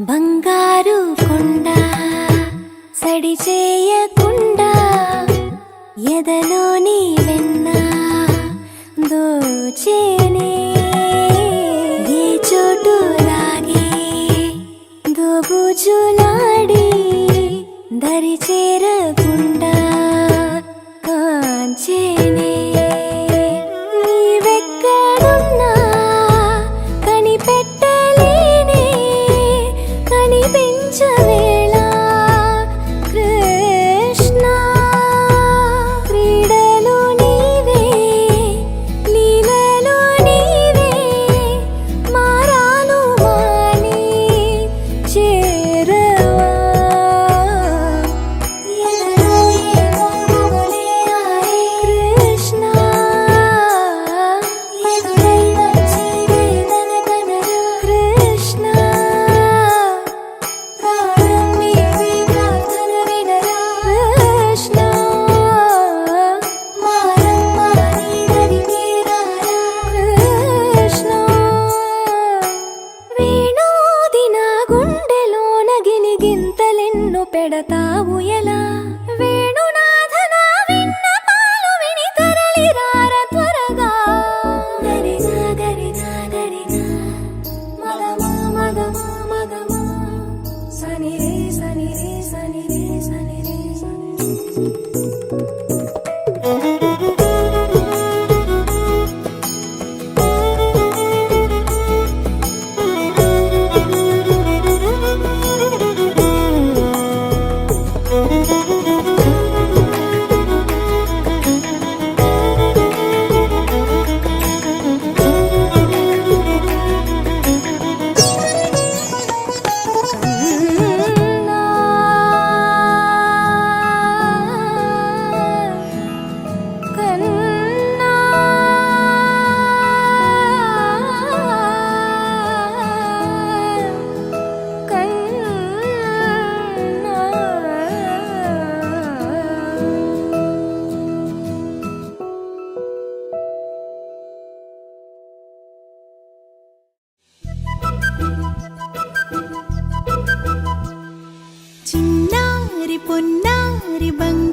బంగారు కొండ సడి చేయకుండా ఎదలోని వెన్న దోచేనే ఏ చోటు లాగే దోబుజులాడి దరి చేరకుండా కాంచేనే నీవెక్కడున్నా కనిపెట్టలేనే కనిపించవేళ కృష్ణ క్రీడలు నీవే లీలలు నీవే మారాను మాని చేరవా ఎదలో ఏమో మొగలే ఆయే కృష్ణ ఎదురై వచ్చి వేదన కనరా కృష్ణ ప్రాణం నీవే ప్రార్థన వినరా కృష్ణ మారమ్మా నీ దరికి రారా కృష్ణ వేణోది నా గుండెలోన గిలిగింతలెన్ను పెడతావు ఎలా వేణునాథ నా విన్నపాలు విని తరలి రార త్వరగా గరిజా గరిజా గరిజా మగమా మగమా మగమా సని రే సని రే సని రే సని రే సని కన్నా చిన్నారి పొన్నారి బంగారు